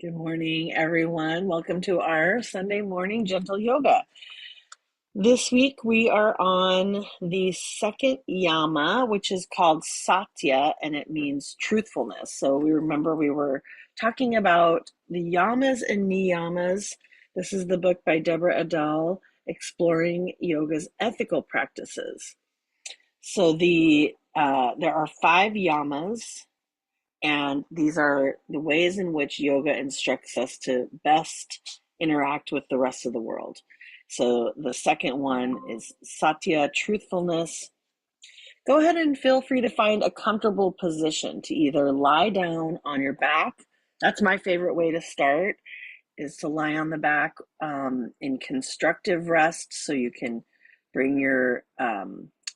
Good morning, everyone. Welcome to our Sunday morning gentle yoga. This week we are on the second yama, which is called Satya, and it means truthfulness. So we were talking about the yamas and niyamas. This is the book by Deborah Adele, Exploring Yoga's Ethical Practices. So there are five yamas, and these are the ways in which yoga instructs us to best interact with the rest of the world. So the second one is Satya, truthfulness. Go ahead and feel free to find a comfortable position to either lie down on your back. That's my favorite way to start, is to lie on the back in constructive rest, so you can bring your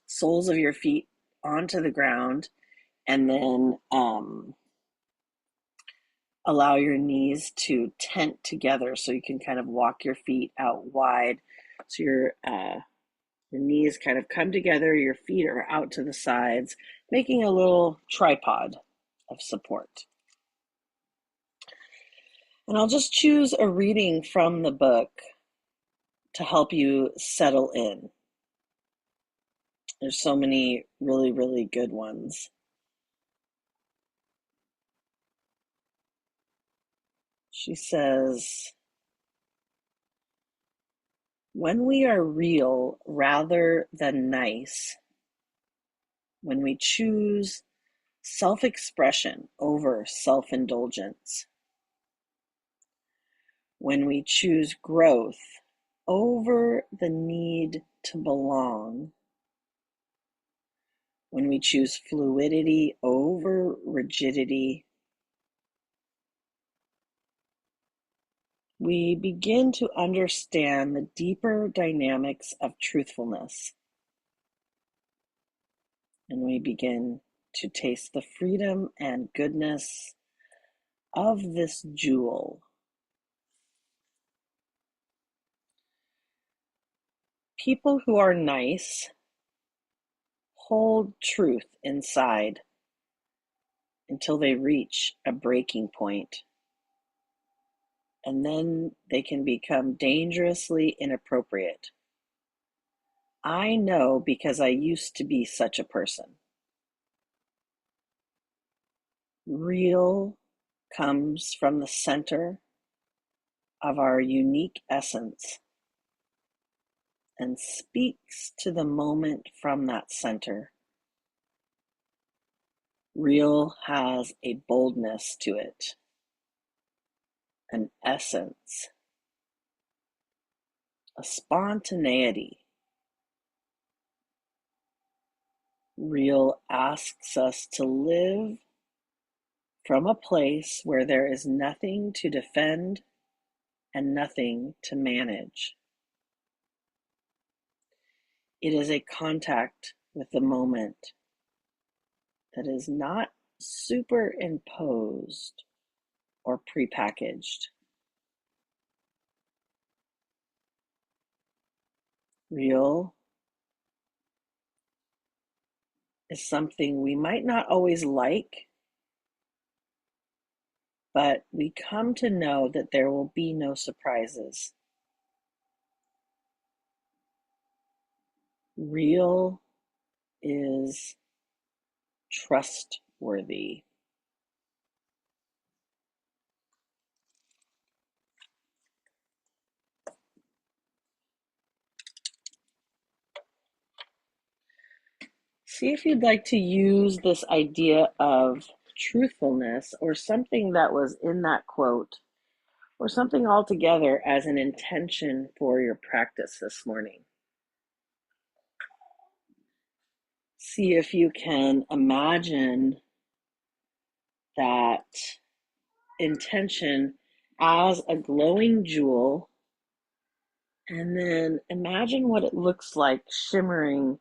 soles of your feet onto the ground, and then allow your knees to tent together so you can kind of walk your feet out wide. So your knees kind of come together, your feet are out to the sides, making a little tripod of support. And I'll just choose a reading from the book to help you settle in. There's so many really, really good ones. She says, when we are real rather than nice, when we choose self-expression over self-indulgence, when we choose growth over the need to belong, when we choose fluidity over rigidity, we begin to understand the deeper dynamics of truthfulness, and we begin to taste the freedom and goodness of this jewel. People who are nice hold truth inside until they reach a breaking point, and then they can become dangerously inappropriate. I know because I used to be such a person. Real comes from the center of our unique essence and speaks to the moment from that center. Real has a boldness to it, an essence, a spontaneity. Real asks us to live from a place where there is nothing to defend and nothing to manage. It is a contact with the moment that is not superimposed or prepackaged. Real is something we might not always like, but we come to know that there will be no surprises. Real is trustworthy. See if you'd like to use this idea of truthfulness or something that was in that quote or something altogether as an intention for your practice this morning. See if you can imagine that intention as a glowing jewel, and then imagine what it looks like shimmering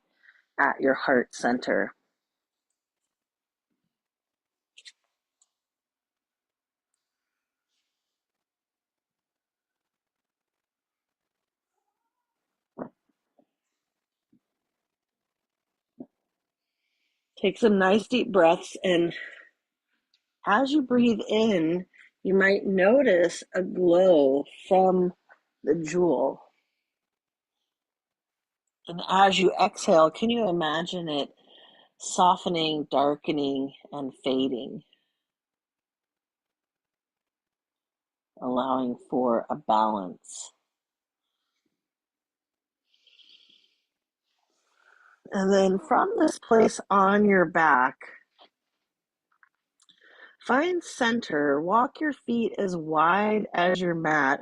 at your heart center. Take some nice deep breaths, and as you breathe in, You might notice a glow from the jewel. And as you exhale, can you imagine it softening, darkening, and fading, allowing for a balance? And then from this place on your back, find center, walk your feet as wide as your mat,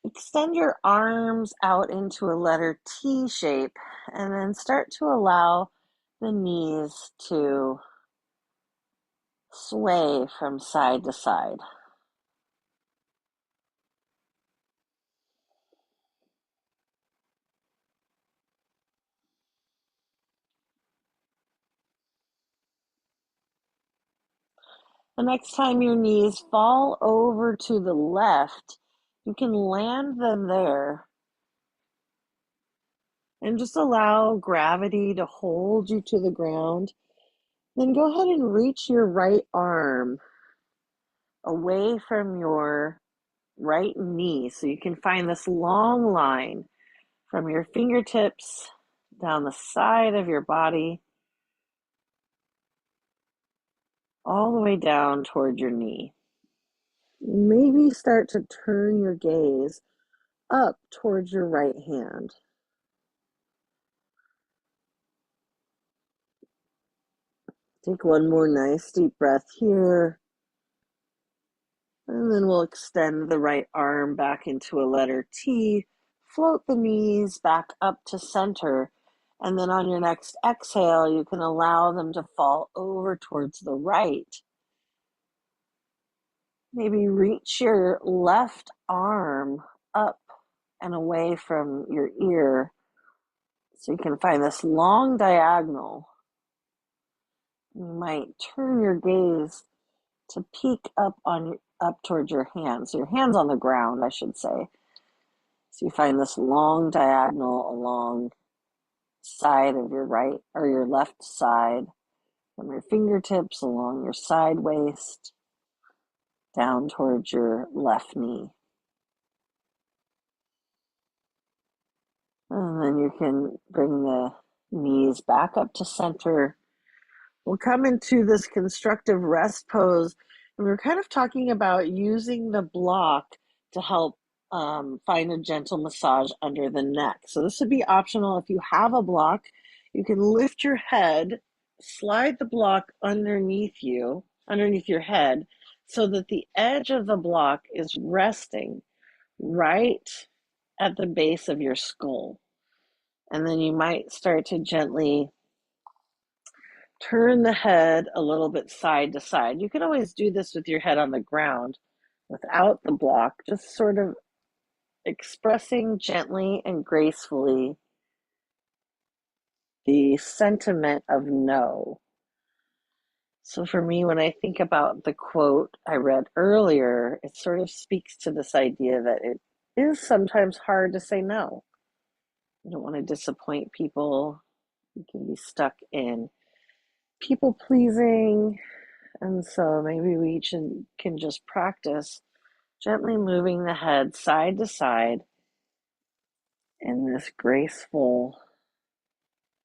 extend your arms out into a letter T shape, and then start to allow the knees to sway from side to side. The next time your knees fall over to the left, you can land them there and just allow gravity to hold you to the ground. Then go ahead and reach your right arm away from your right knee so you can find this long line from your fingertips down the side of your body all the way down toward your knee. Maybe start to turn your gaze up towards your right hand. Take one more nice deep breath here. And then we'll extend the right arm back into a letter T. Float the knees back up to center. And then on your next exhale, you can allow them to fall over towards the right. Maybe reach your left arm up and away from your ear so you can find this long diagonal. You might turn your gaze to peek up towards your hands. So your hands on the ground, I should say. So you find this long diagonal along side of your right or your left side, from your fingertips along your side waist down towards your left knee. And then you can bring the knees back up to center. We'll come into this constructive rest pose. And we're kind of talking about using the block to help find a gentle massage under the neck. So this would be optional. If you have a block, you can lift your head, slide the block underneath your head, so that the edge of the block is resting right at the base of your skull. And then you might start to gently turn the head a little bit side to side. You can always do this with your head on the ground without the block, just sort of expressing gently and gracefully the sentiment of no. So for me, when I think about the quote I read earlier, it sort of speaks to this idea that it is sometimes hard to say no. You don't want to disappoint people. You can be stuck in people pleasing. And so maybe we can just practice gently moving the head side to side in this graceful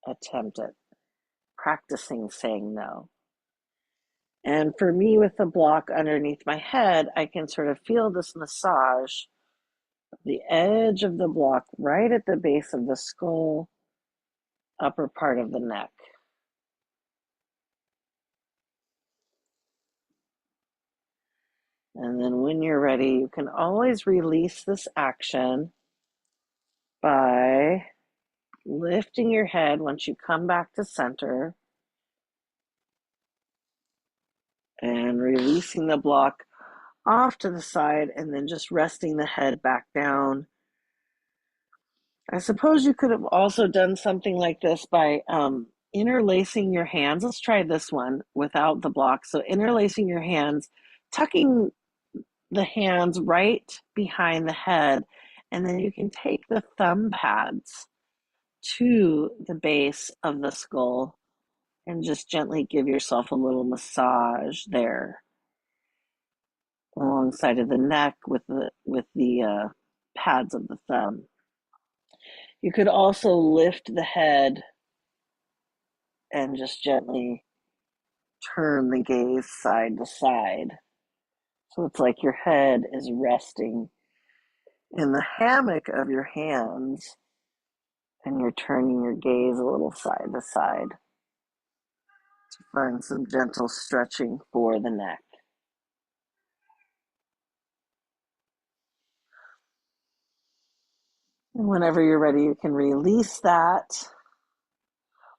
attempt at practicing saying no. And for me, with the block underneath my head, I can sort of feel this massage of the edge of the block right at the base of the skull, upper part of the neck. And then when you're ready, you can always release this action by lifting your head once you come back to center and releasing the block off to the side, and then just resting the head back down. I suppose you could have also done something like this by interlacing your hands. Let's try this one without the block. So interlacing your hands, tucking the hands right behind the head, and then you can take the thumb pads to the base of the skull and just gently give yourself a little massage there along side of the neck with the pads of the thumb. You could also lift the head and just gently turn the gaze side to side. So it's like your head is resting in the hammock of your hands and you're turning your gaze a little side to side to find some gentle stretching for the neck. And whenever you're ready, you can release that.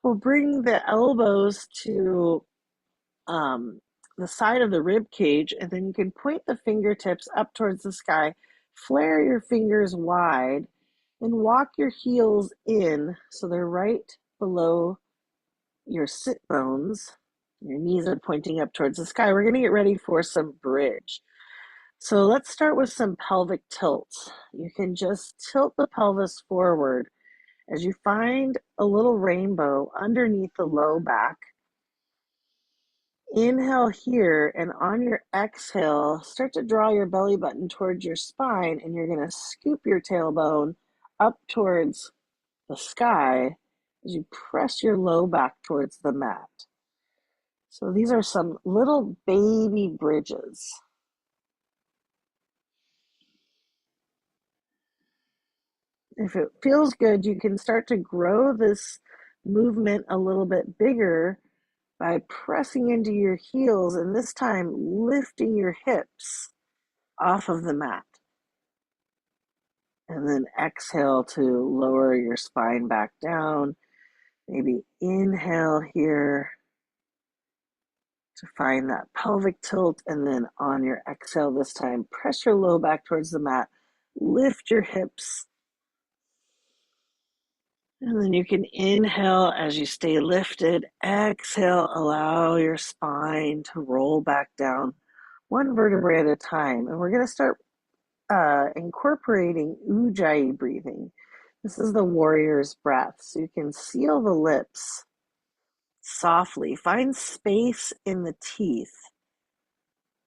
We'll bring the elbows to the side of the rib cage, and then you can point the fingertips up towards the sky, flare your fingers wide, and walk your heels in so they're right below your sit bones. Your knees are pointing up towards the sky. We're going to get ready for some bridge. So let's start with some pelvic tilts. You can just tilt the pelvis forward as you find a little rainbow underneath the low back. Inhale here, and on your exhale, start to draw your belly button towards your spine, and you're going to scoop your tailbone up towards the sky as you press your low back towards the mat. So these are some little baby bridges. If it feels good, you can start to grow this movement a little bit bigger by pressing into your heels and this time lifting your hips off of the mat. And then exhale to lower your spine back down. Maybe inhale here to find that pelvic tilt. And then on your exhale this time, press your low back towards the mat. Lift your hips. And then you can inhale as you stay lifted. Exhale, allow your spine to roll back down one vertebrae at a time. And we're going to start incorporating ujjayi breathing. This is the warrior's breath. So you can seal the lips softly. Find space in the teeth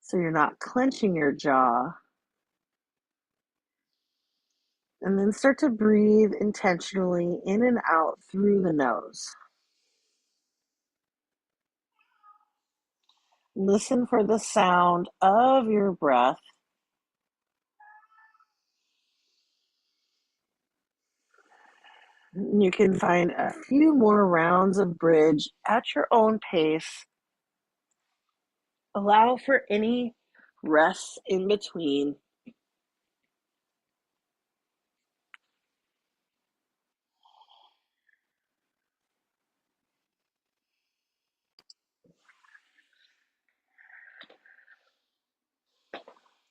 so you're not clenching your jaw. And then start to breathe intentionally in and out through the nose. Listen for the sound of your breath. You can find a few more rounds of bridge at your own pace. Allow for any rests in between.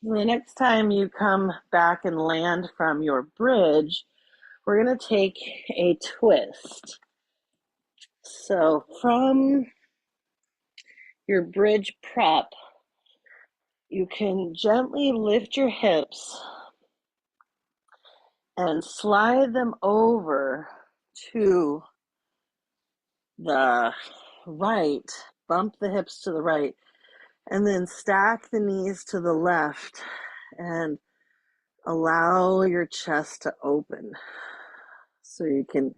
The next time you come back and land from your bridge, we're going to take a twist. So from your bridge prep, you can gently lift your hips and slide them over to the right, bump the hips to the right, and then stack the knees to the left and allow your chest to open. So you can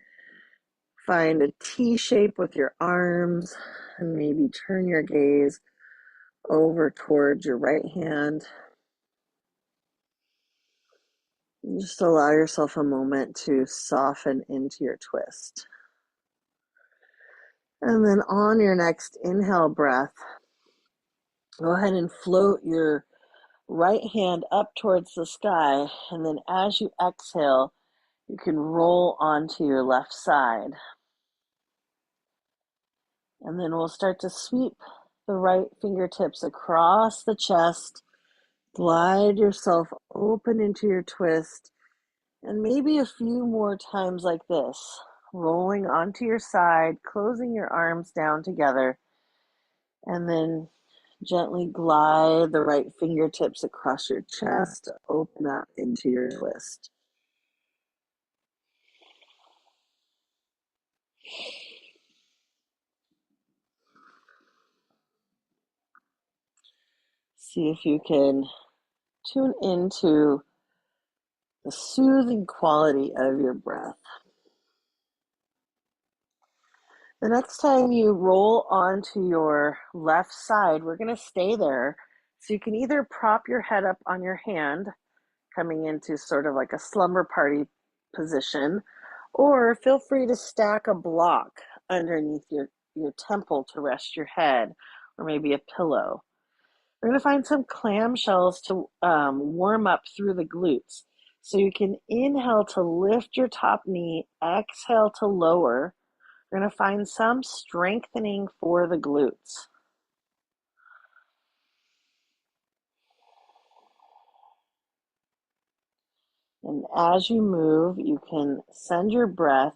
find a T shape with your arms and maybe turn your gaze over towards your right hand. And just allow yourself a moment to soften into your twist. And then on your next inhale breath, go ahead and float your right hand up towards the sky. And then as you exhale, you can roll onto your left side. And then we'll start to sweep the right fingertips across the chest. Glide yourself open into your twist. And maybe a few more times like this. Rolling onto your side, closing your arms down together. And then gently glide the right fingertips across your chest to open up into your twist. See if you can tune into the soothing quality of your breath. The next time you roll onto your left side, we're going to stay there. So you can either prop your head up on your hand, coming into sort of like a slumber party position, or feel free to stack a block underneath your temple to rest your head, or maybe a pillow. We're going to find some clamshells to warm up through the glutes. So you can inhale to lift your top knee, exhale to lower. We're going to find some strengthening for the glutes. And as you move, you can send your breath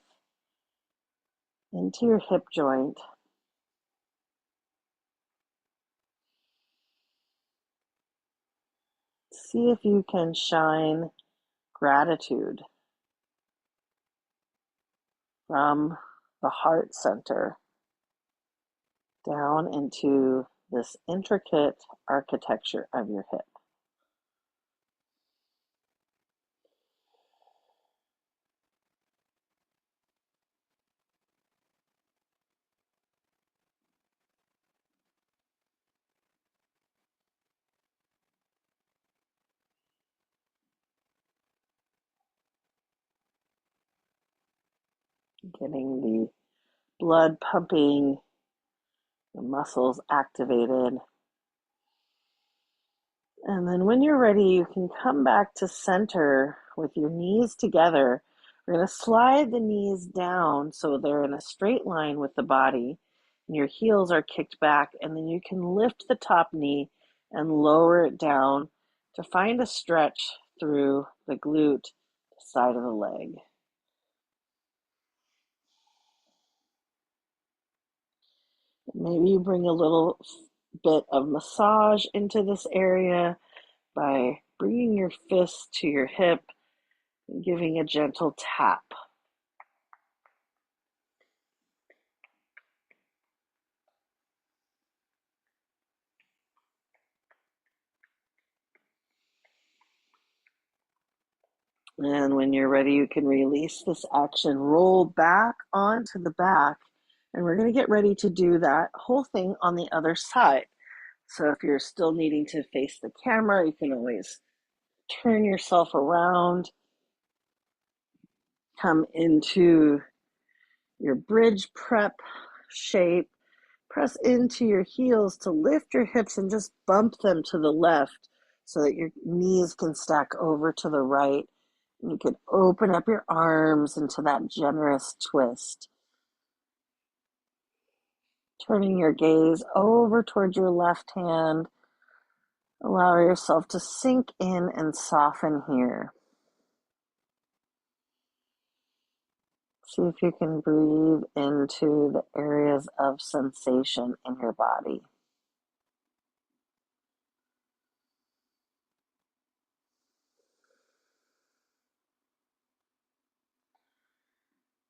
into your hip joint. See if you can shine gratitude from the heart center down into this intricate architecture of your hip. Getting the blood pumping, the muscles activated. And then when you're ready, you can come back to center with your knees together. We're going to slide the knees down so they're in a straight line with the body, and your heels are kicked back, and then you can lift the top knee and lower it down to find a stretch through the glute, the side of the leg. Maybe you bring a little bit of massage into this area by bringing your fist to your hip and giving a gentle tap. And when you're ready, you can release this action, roll back onto the back, and we're going to get ready to do that whole thing on the other side. So if you're still needing to face the camera, you can always turn yourself around, come into your bridge prep shape, press into your heels to lift your hips and just bump them to the left so that your knees can stack over to the right. You can open up your arms into that generous twist. Turning your gaze over towards your left hand. Allow yourself to sink in and soften here. See if you can breathe into the areas of sensation in your body.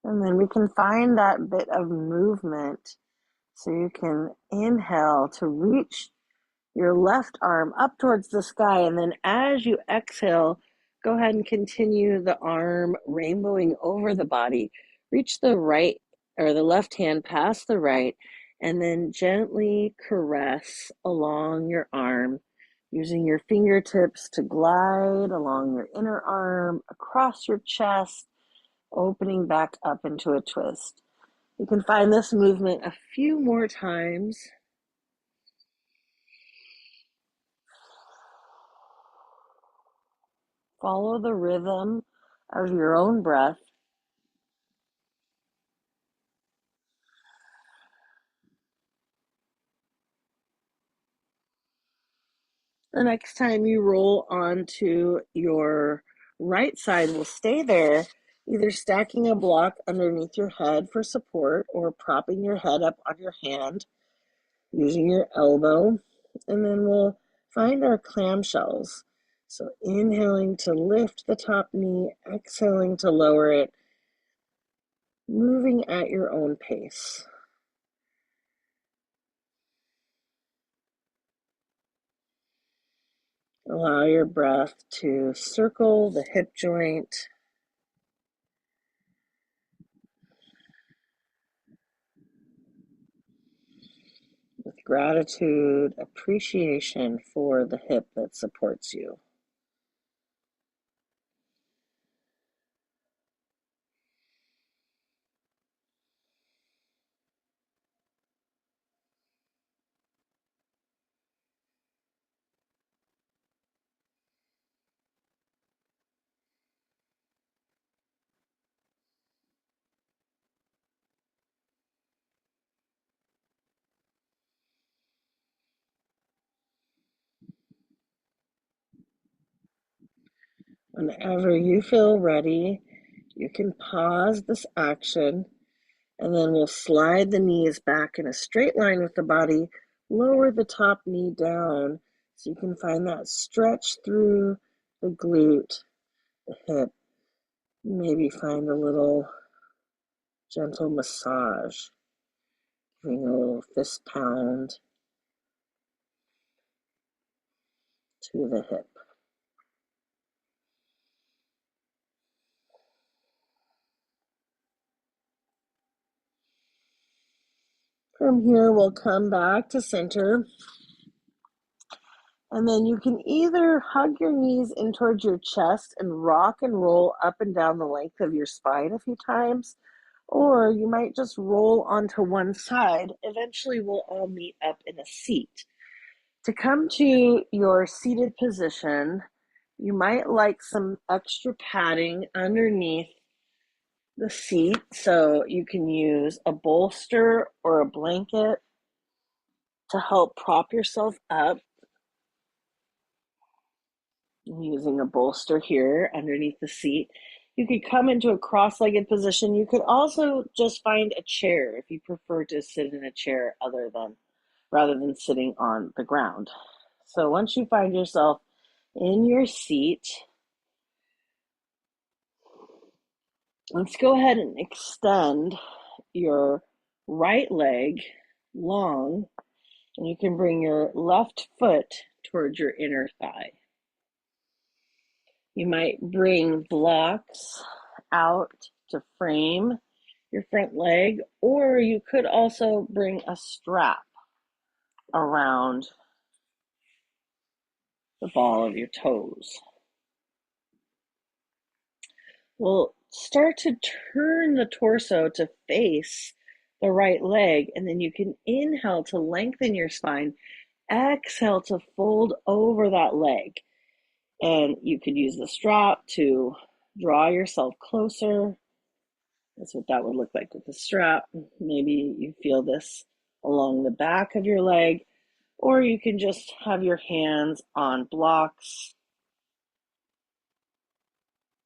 And then we can find that bit of movement. So you can inhale to reach your left arm up towards the sky. And then as you exhale, go ahead and continue the arm rainbowing over the body. Reach the right or the left hand past the right, and then gently caress along your arm, using your fingertips to glide along your inner arm, across your chest, opening back up into a twist. You can find this movement a few more times. Follow the rhythm of your own breath. The next time you roll onto your right side, will stay there, either stacking a block underneath your head for support or propping your head up on your hand using your elbow. And then we'll find our clamshells. So inhaling to lift the top knee, exhaling to lower it, moving at your own pace. Allow your breath to circle the hip joint. With gratitude, appreciation for the hip that supports you. Whenever you feel ready, you can pause this action, and then we'll slide the knees back in a straight line with the body, lower the top knee down so you can find that stretch through the glute, the hip. Maybe find a little gentle massage, giving a little fist pound to the hip. From here, we'll come back to center. And then you can either hug your knees in towards your chest and rock and roll up and down the length of your spine a few times, or you might just roll onto one side. Eventually, we'll all meet up in a seat. To come to your seated position, you might like some extra padding underneath the seat, so you can use a bolster or a blanket to help prop yourself up. I'm using a bolster here underneath the seat. You could come into a cross-legged position. You could also just find a chair if you prefer to sit in a chair rather than sitting on the ground. So once you find yourself in your seat, let's go ahead and extend your right leg long, and you can bring your left foot towards your inner thigh. You might bring blocks out to frame your front leg, or you could also bring a strap around the ball of your toes. We'll start to turn the torso to face the right leg, and then you can inhale to lengthen your spine, exhale to fold over that leg. And you could use the strap to draw yourself closer. That's what that would look like with the strap. Maybe you feel this along the back of your leg, or you can just have your hands on blocks.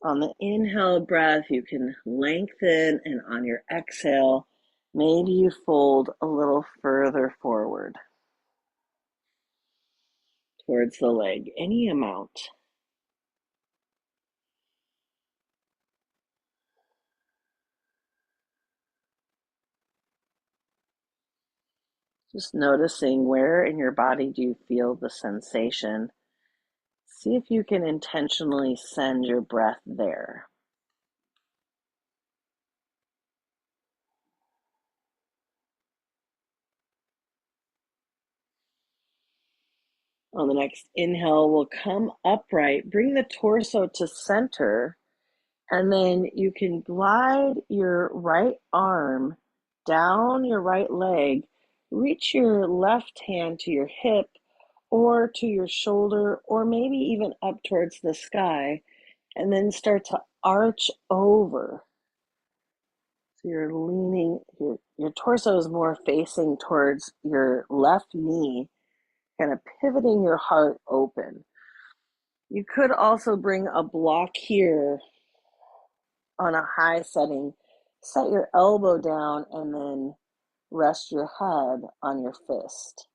On the inhale breath, you can lengthen, and on your exhale, maybe you fold a little further forward towards the leg, any amount. Just noticing where in your body do you feel the sensation. See if you can intentionally send your breath there. On the next inhale, we'll come upright, bring the torso to center, and then you can glide your right arm down your right leg, reach your left hand to your hip or to your shoulder, or maybe even up towards the sky, and then start to arch over. So you're leaning, your torso is more facing towards your left knee, kind of pivoting your heart open. You could also bring a block here on a high setting. Set your elbow down and then rest your head on your fist.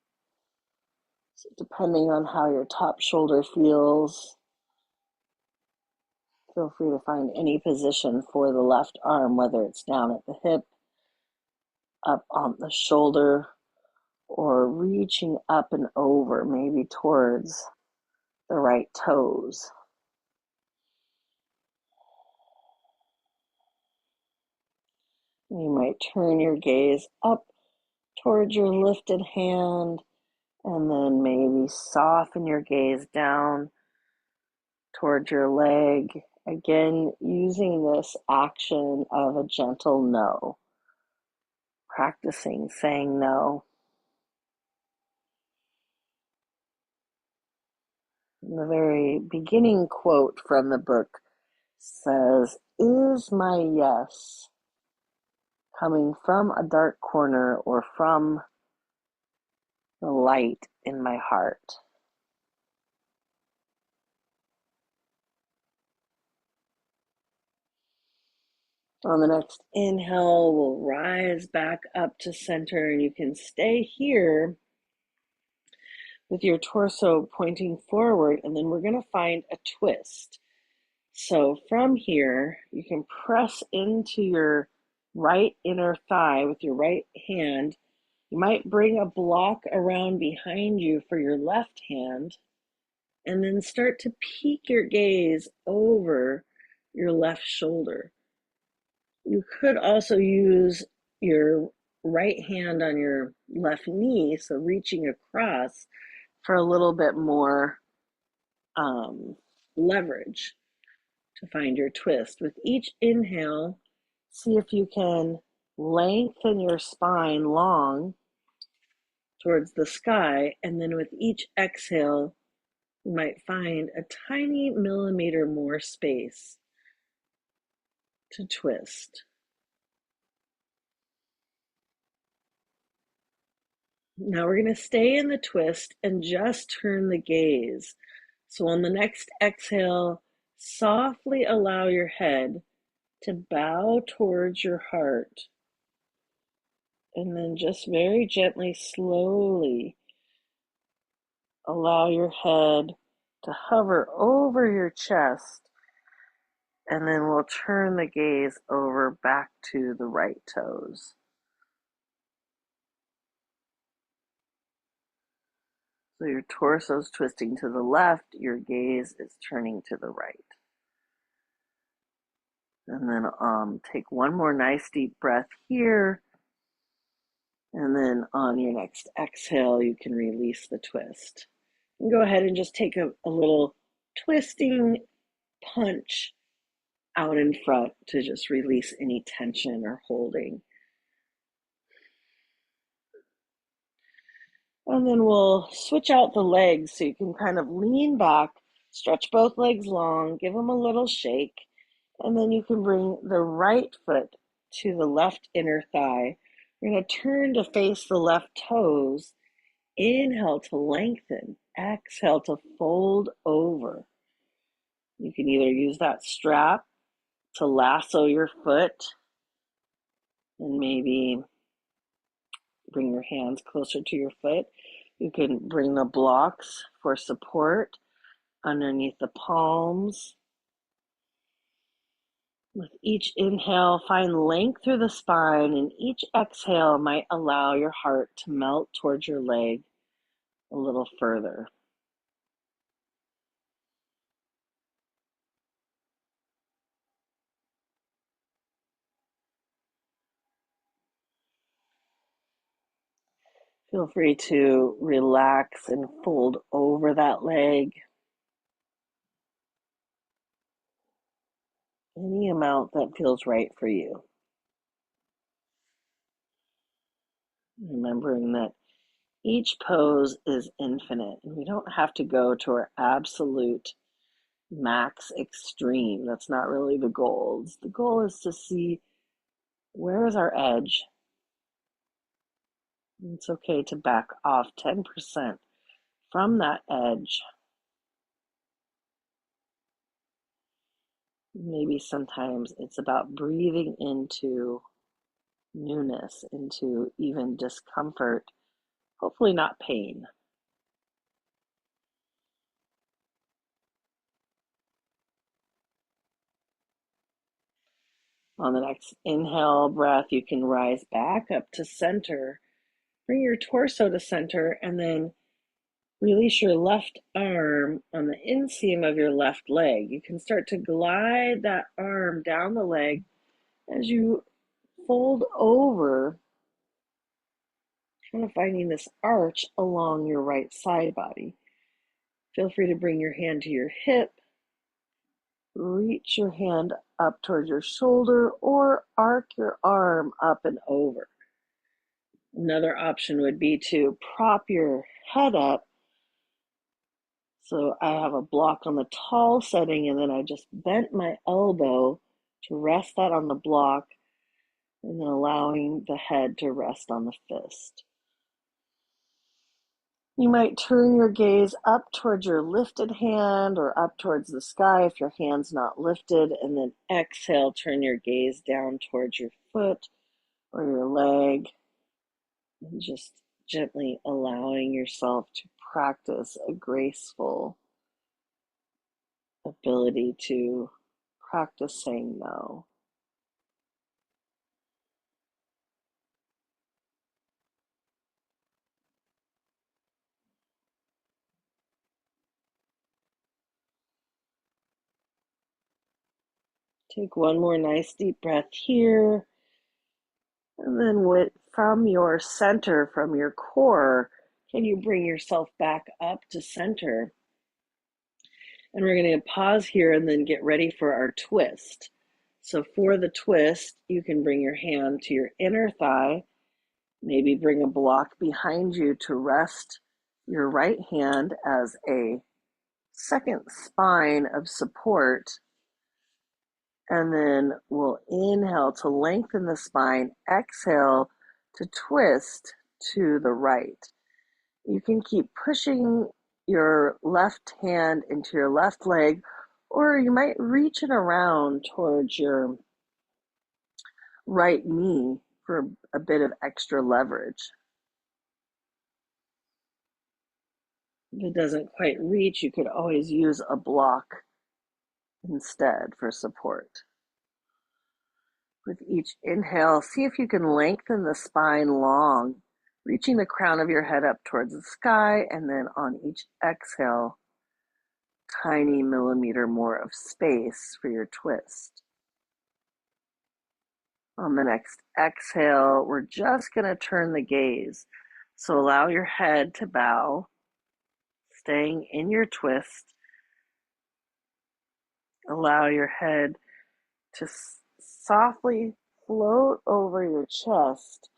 So depending on how your top shoulder feels, feel free to find any position for the left arm, whether it's down at the hip, up on the shoulder, or reaching up and over, maybe towards the right toes. You might turn your gaze up towards your lifted hand and then maybe soften your gaze down towards your leg. Again, using this action of a gentle no, practicing saying no. The very beginning quote from the book says, "Is my yes coming from a dark corner or from the light in my heart?" On the next inhale, we'll rise back up to center, and you can stay here with your torso pointing forward, and then we're going to find a twist. So from here, you can press into your right inner thigh with your right hand. You might bring a block around behind you for your left hand, and then start to peek your gaze over your left shoulder. You could also use your right hand on your left knee, so reaching across for a little bit more leverage to find your twist. With each inhale, see if you can lengthen your spine long towards the sky, and then with each exhale, you might find a tiny millimeter more space to twist. Now we're going to stay in the twist and just turn the gaze. So on the next exhale, softly allow your head to bow towards your heart. And then just very gently, slowly allow your head to hover over your chest. And then we'll turn the gaze over back to the right toes. So your torso's twisting to the left, your gaze is turning to the right. And then take one more nice deep breath here. And then on your next exhale, you can release the twist. And go ahead and just take a little twisting punch out in front to just release any tension or holding. And then we'll switch out the legs so you can kind of lean back, stretch both legs long, give them a little shake, and then you can bring the right foot to the left inner thigh. You're going to turn to face the left toes. Inhale to lengthen, exhale to fold over. You can either use that strap to lasso your foot and maybe bring your hands closer to your foot. You can bring the blocks for support underneath the palms. With each inhale, find length through the spine, and each exhale might allow your heart to melt towards your leg a little further. Feel free to relax and fold over that leg. Any amount that feels right for you. Remembering that each pose is infinite, and we don't have to go to our absolute max extreme. That's not really the goal. The goal is to see, where is our edge? It's okay to back off 10% from that edge. Maybe sometimes it's about breathing into newness, into even discomfort, hopefully not pain. On the next inhale breath, you can rise back up to center. Bring your torso to center, and then Release your left arm on the inseam of your left leg. You can start to glide that arm down the leg as you fold over, kind of finding this arch along your right side body. Feel free to bring your hand to your hip, reach your hand up towards your shoulder, or arc your arm up and over. Another option would be to prop your head up. So I have a block on the tall setting, and then I just bent my elbow to rest that on the block, and then allowing the head to rest on the fist. You might turn your gaze up towards your lifted hand or up towards the sky if your hand's not lifted, and then exhale, turn your gaze down towards your foot or your leg, and just gently allowing yourself to practice a graceful ability to practice saying no. Take one more nice deep breath here. And then from your center, from your core, can you bring yourself back up to center? And we're going to pause here and then get ready for our twist. So for the twist, you can bring your hand to your inner thigh, maybe bring a block behind you to rest your right hand as a second spine of support. And then we'll inhale to lengthen the spine, exhale to twist to the right. You can keep pushing your left hand into your left leg, or you might reach it around towards your right knee for a bit of extra leverage. If it doesn't quite reach, you could always use a block instead for support. With each inhale, see if you can lengthen the spine long, reaching the crown of your head up towards the sky, and then on each exhale, tiny millimeter more of space for your twist. On the next exhale, we're just going to turn the gaze. So allow your head to bow, staying in your twist. Allow your head to softly float over your chest,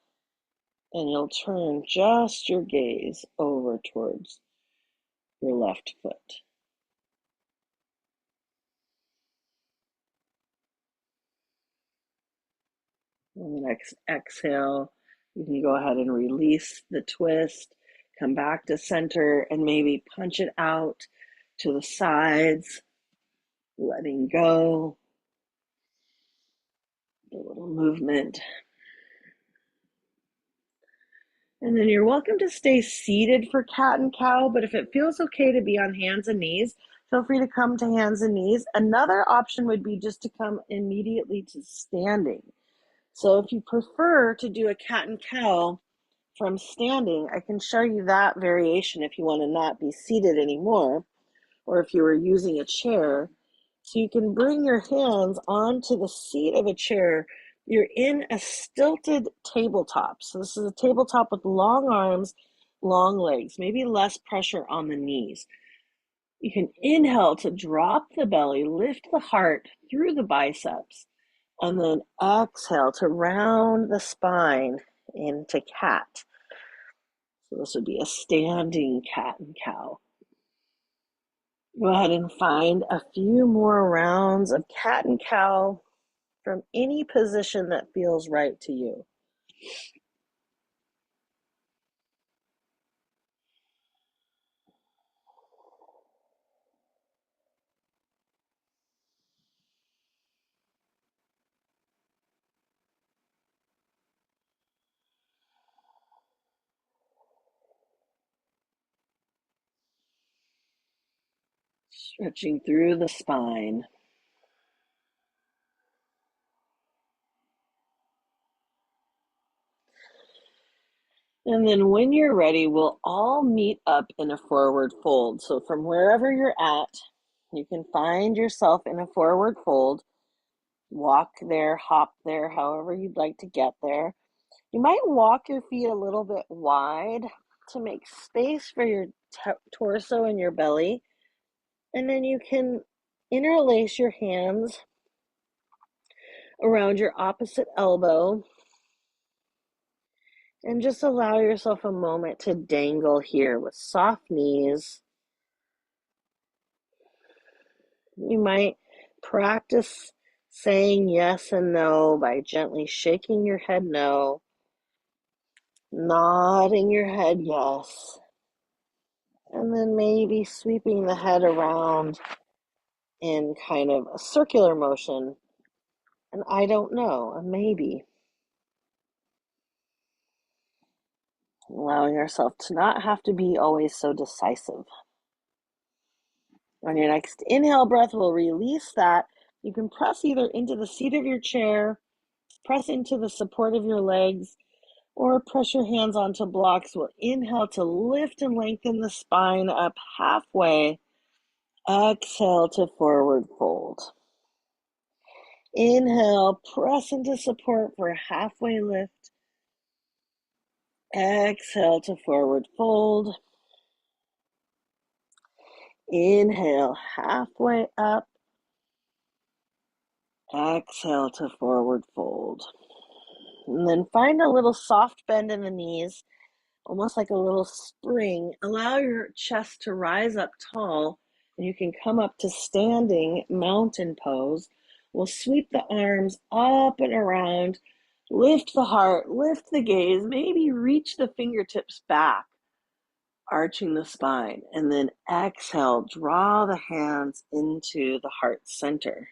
and you'll turn just your gaze over towards your left foot. On the next exhale, you can go ahead and release the twist, come back to center, and maybe punch it out to the sides, letting go. A little movement. And then you're welcome to stay seated for cat and cow, but if it feels okay to be on hands and knees, feel free to come to hands and knees. Another option would be just to come immediately to standing. So if you prefer to do a cat and cow from standing, I can show you that variation if you want to not be seated anymore, or if you were using a chair. So you can bring your hands onto the seat of a chair. You're in a stilted tabletop. So this is a tabletop with long arms, long legs, maybe less pressure on the knees. You can inhale to drop the belly, lift the heart through the biceps, and then exhale to round the spine into cat. So this would be a standing cat and cow. Go ahead and find a few more rounds of cat and cow from any position that feels right to you. Stretching through the spine. And then when you're ready, we'll all meet up in a forward fold. So from wherever you're at, you can find yourself in a forward fold. Walk there, hop there, however you'd like to get there. You might walk your feet a little bit wide to make space for your torso and your belly. And then you can interlace your hands around your opposite elbow and just allow yourself a moment to dangle here with soft knees. You might practice saying yes and no by gently shaking your head no, nodding your head yes, and then maybe sweeping the head around in kind of a circular motion. And I don't know, a maybe. Allowing ourselves to not have to be always so decisive. On your next inhale breath, we'll release that. You can press either into the seat of your chair, press into the support of your legs, or press your hands onto blocks. We'll inhale to lift and lengthen the spine up halfway. Exhale to forward fold. Inhale, press into support for a halfway lift. Exhale to forward fold. Inhale, halfway up. Exhale to forward fold. And then find a little soft bend in the knees, almost like a little spring. Allow your chest to rise up tall, and you can come up to standing mountain pose. We'll sweep the arms up and around, lift the heart, lift the gaze, maybe reach the fingertips back, arching the spine, and then exhale, draw the hands into the heart center.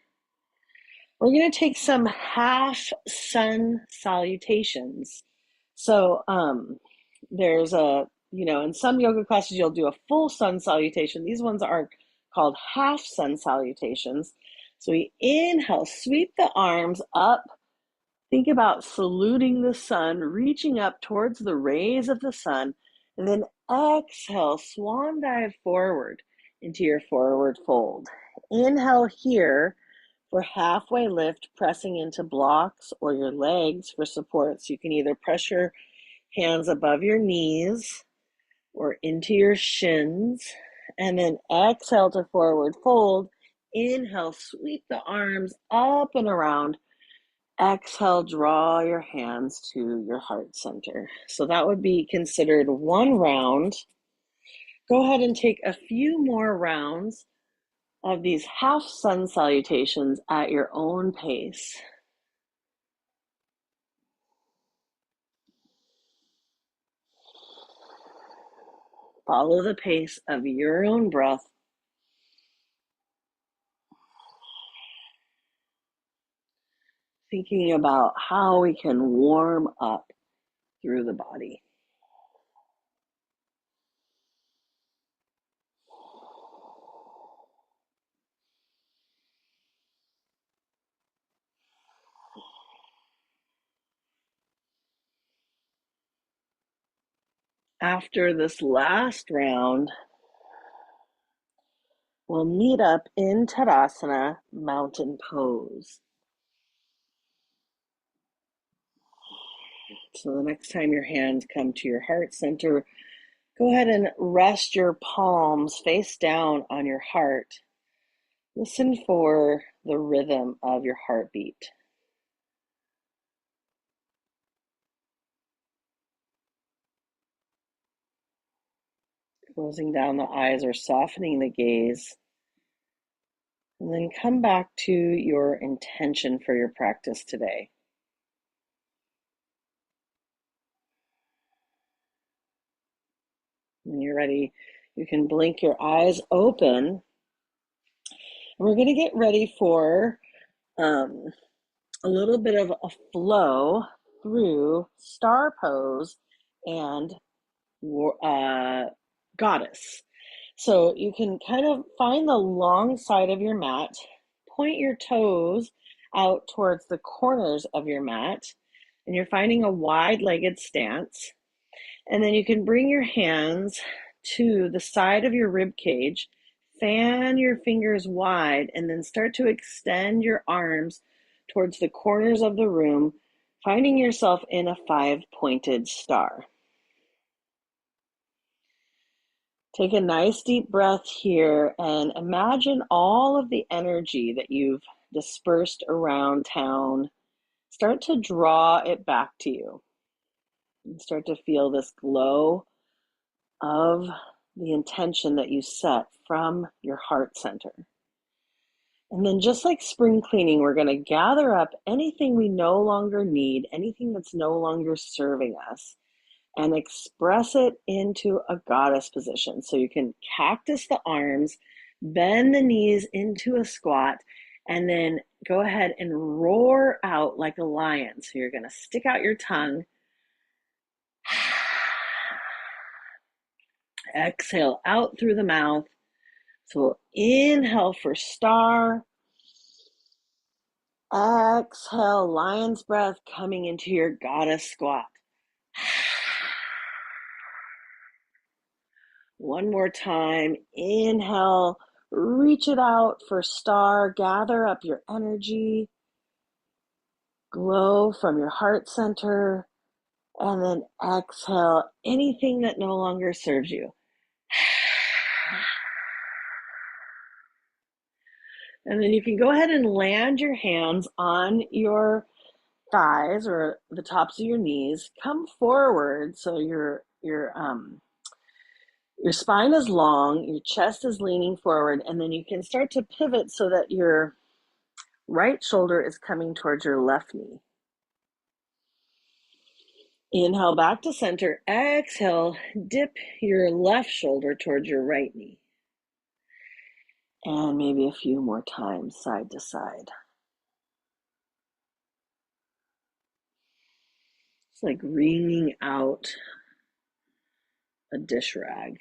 We're going to take some half sun salutations. So there's in some yoga classes, you'll do a full sun salutation. These ones are called half sun salutations. So we inhale, sweep the arms up. Think about saluting the sun, reaching up towards the rays of the sun, and then exhale, swan dive forward into your forward fold. Inhale here for halfway lift, pressing into blocks or your legs for support. So you can either press your hands above your knees or into your shins, and then exhale to forward fold. Inhale, sweep the arms up and around. Exhale, draw your hands to your heart center. So that would be considered one round. Go ahead and take a few more rounds of these half sun salutations at your own pace. Follow the pace of your own breath. Thinking about how we can warm up through the body. After this last round, we'll meet up in Tadasana, mountain pose. So the next time your hands come to your heart center, go ahead and rest your palms face down on your heart. Listen for the rhythm of your heartbeat. Closing down the eyes or softening the gaze. And then come back to your intention for your practice today. When you're ready, you can blink your eyes open. We're going to get ready for a little bit of a flow through star pose and goddess. So you can kind of find the long side of your mat, point your toes out towards the corners of your mat, and you're finding a wide-legged stance. And then you can bring your hands to the side of your rib cage, fan your fingers wide, and then start to extend your arms towards the corners of the room, finding yourself in a 5-pointed star. Take a nice deep breath here and imagine all of the energy that you've dispersed around town. Start to draw it back to you and start to feel this glow of the intention that you set from your heart center. And then just like spring cleaning, we're going to gather up anything we no longer need, anything that's no longer serving us, and express it into a goddess position. So you can cactus the arms, bend the knees into a squat, and then go ahead and roar out like a lion. So you're going to stick out your tongue. Exhale out through the mouth. So we'll inhale for star. Exhale, lion's breath coming into your goddess squat. One more time. Inhale, reach it out for star. Gather up your energy. Glow from your heart center. And then exhale anything that no longer serves you. And then you can go ahead and land your hands on your thighs or the tops of your knees. Come forward so your spine is long, your chest is leaning forward, and then you can start to pivot so that your right shoulder is coming towards your left knee. Inhale back to center. Exhale, dip your left shoulder towards your right knee. And maybe a few more times, side to side. It's like wringing out a dish rag.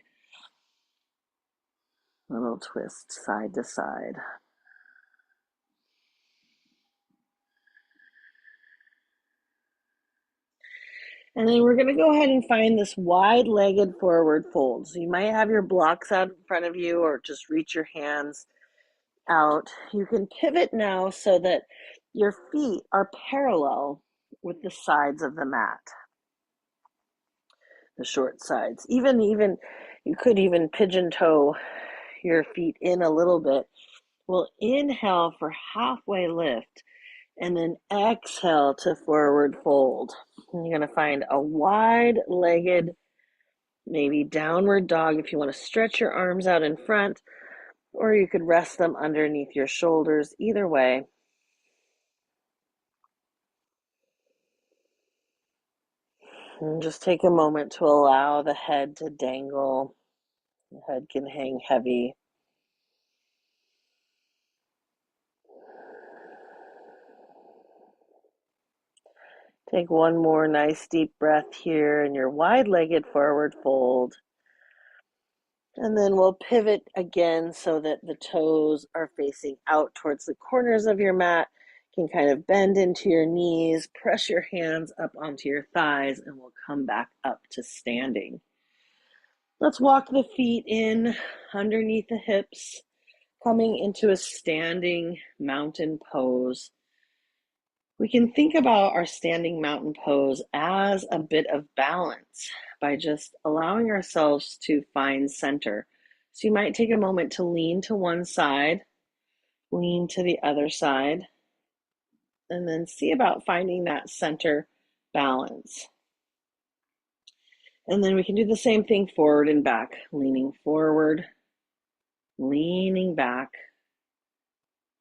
A little twist, side to side. And then we're going to go ahead and find this wide-legged forward fold. So you might have your blocks out in front of you or just reach your hands out. You can pivot now so that your feet are parallel with the sides of the mat, the short sides. Even you could even pigeon toe your feet in a little bit. We'll inhale for halfway lift and then exhale to forward fold. And you're going to find a wide-legged, maybe downward dog if you want to stretch your arms out in front, or you could rest them underneath your shoulders. Either way. And just take a moment to allow the head to dangle. The head can hang heavy. Take one more nice deep breath here in your wide-legged forward fold. And then we'll pivot again so that the toes are facing out towards the corners of your mat. You can kind of bend into your knees, press your hands up onto your thighs, and we'll come back up to standing. Let's walk the feet in underneath the hips, coming into a standing mountain pose. We can think about our standing mountain pose as a bit of balance by just allowing ourselves to find center. So you might take a moment to lean to one side, lean to the other side, and then see about finding that center balance. And then we can do the same thing forward and back, leaning forward, leaning back,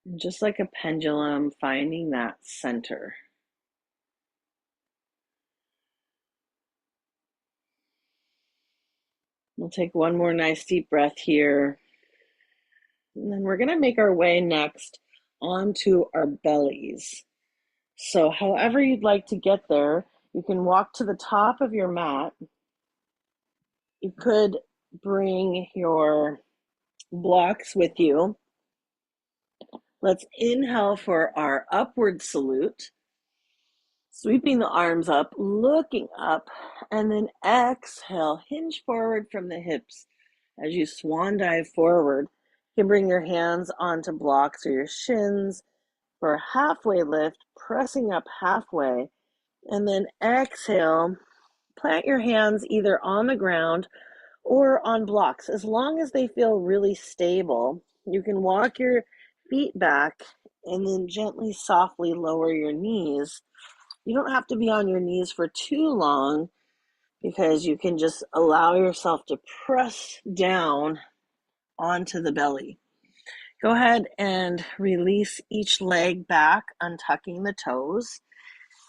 and just like a pendulum, finding that center. We'll take one more nice deep breath here. And then we're going to make our way next onto our bellies. So however you'd like to get there, you can walk to the top of your mat. You could bring your blocks with you. Let's inhale for our upward salute. Sweeping the arms up, looking up, and then exhale, hinge forward from the hips as you swan dive forward. You can bring your hands onto blocks or your shins for a halfway lift, pressing up halfway, and then exhale, plant your hands either on the ground or on blocks. As long as they feel really stable, you can walk your feet back and then gently, softly lower your knees. You don't have to be on your knees for too long because you can just allow yourself to press down onto the belly. Go ahead and release each leg back, untucking the toes.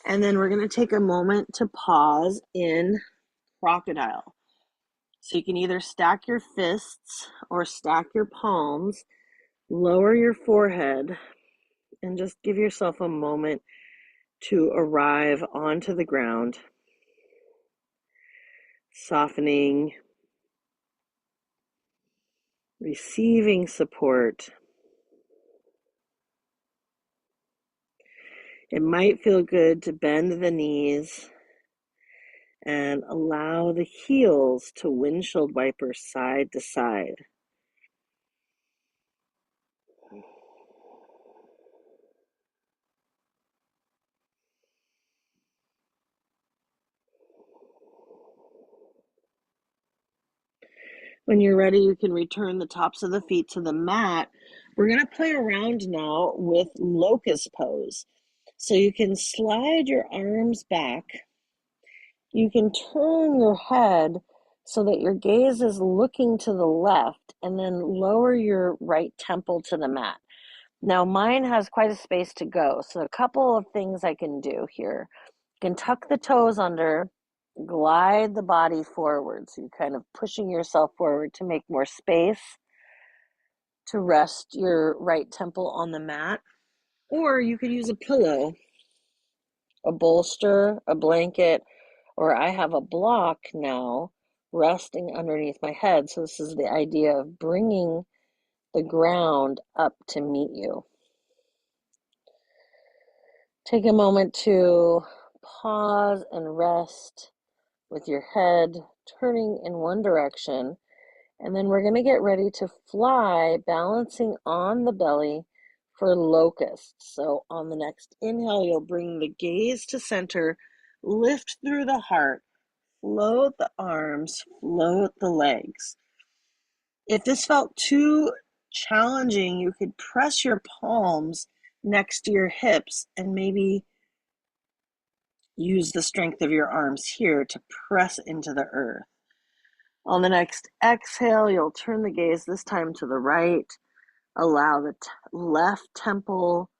And then we're going to take a moment to pause in crocodile. So you can either stack your fists or stack your palms, lower your forehead, and just give yourself a moment to arrive onto the ground, softening, receiving support. It might feel good to bend the knees and allow the heels to windshield wiper side to side. When you're ready, you can return the tops of the feet to the mat. We're going to play around now with locust pose. So you can slide your arms back. You can turn your head so that your gaze is looking to the left, and then lower your right temple to the mat. Now mine has quite a space to go, so a couple of things I can do here. You can tuck the toes under, glide the body forward, so you're kind of pushing yourself forward to make more space to rest your right temple on the mat. Or you could use a pillow, a bolster, a blanket, or I have a block now resting underneath my head. So this is the idea of bringing the ground up to meet you. Take a moment to pause and rest with your head turning in one direction. And then we're going to get ready to fly, balancing on the belly for locust. So on the next inhale, you'll bring the gaze to center, lift through the heart, float the arms, float the legs. If this felt too challenging, you could press your palms next to your hips and maybe use the strength of your arms here to press into the earth. On the next exhale, you'll turn the gaze this time to the right. Allow the left temple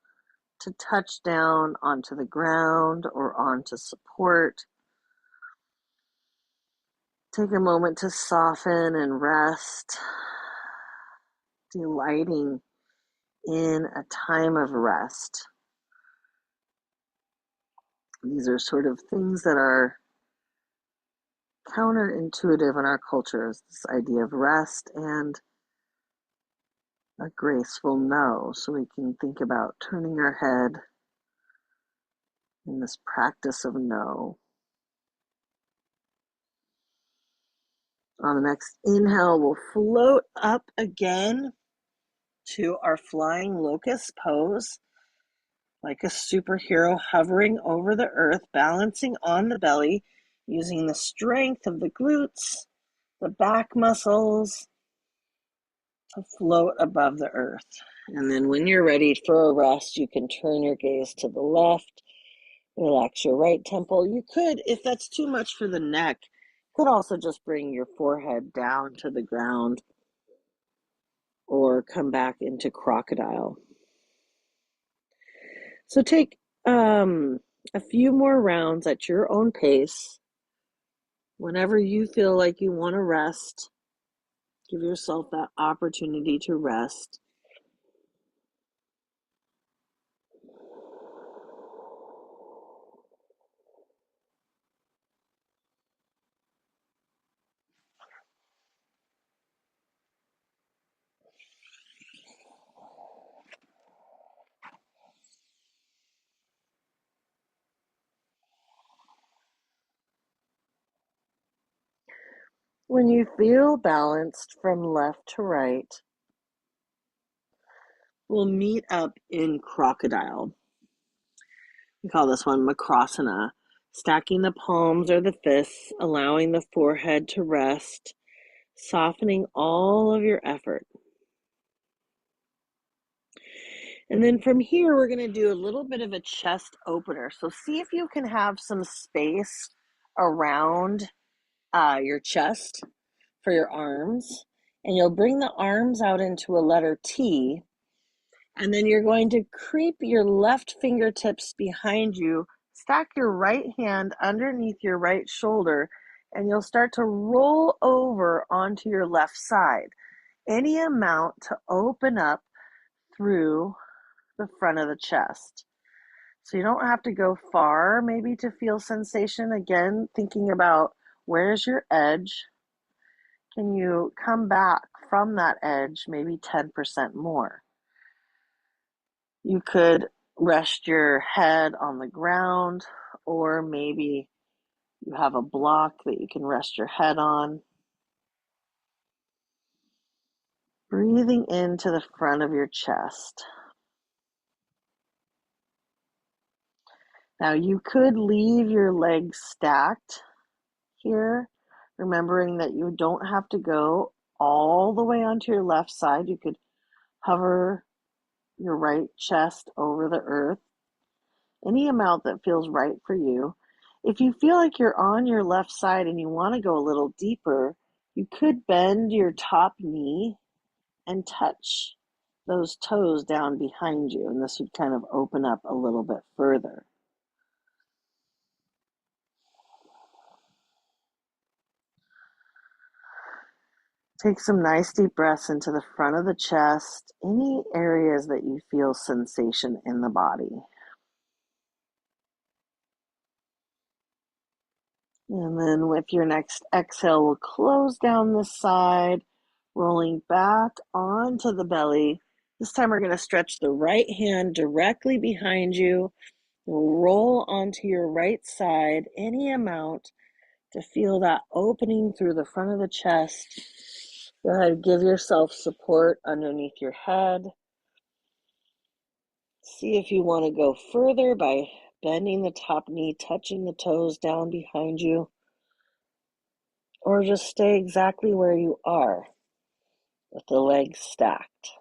to touch down onto the ground or onto support. Take a moment to soften and rest, delighting in a time of rest. These are sort of things that are counterintuitive in our cultures, this idea of rest and a graceful no. So we can think about turning our head in this practice of no. On the next inhale, we'll float up again to our flying locust pose, like a superhero hovering over the earth, balancing on the belly, using the strength of the glutes, the back muscles to float above the earth. And then when you're ready for a rest, you can turn your gaze to the left, relax your right temple. You could, if that's too much for the neck, could also just bring your forehead down to the ground or come back into crocodile. So take a few more rounds at your own pace. Whenever you feel like you want to rest, give yourself that opportunity to rest. When you feel balanced from left to right, we'll meet up in crocodile. We call this one makrasana. Stacking the palms or the fists, allowing the forehead to rest, softening all of your effort. And then from here, we're going to do a little bit of a chest opener. So see if you can have some space around your chest for your arms. And you'll bring the arms out into a letter T. And then you're going to creep your left fingertips behind you, stack your right hand underneath your right shoulder, and you'll start to roll over onto your left side. Any amount to open up through the front of the chest. So you don't have to go far, maybe to feel sensation. Again, thinking about where's your edge. Can you come back from that edge maybe 10% more? You could rest your head on the ground, or maybe you have a block that you can rest your head on. Breathing into the front of your chest. Now you could leave your legs stacked here, remembering that you don't have to go all the way onto your left side. You could hover your right chest over the earth, any amount that feels right for you. If you feel like you're on your left side and you want to go a little deeper, you could bend your top knee and touch those toes down behind you, and this would kind of open up a little bit further. Take some nice deep breaths into the front of the chest, any areas that you feel sensation in the body. And then with your next exhale, we'll close down this side, rolling back onto the belly. This time we're going to stretch the right hand directly behind you. Roll onto your right side, any amount to feel that opening through the front of the chest. Go ahead, give yourself support underneath your head. See if you want to go further by bending the top knee, touching the toes down behind you, or just stay exactly where you are with the legs stacked.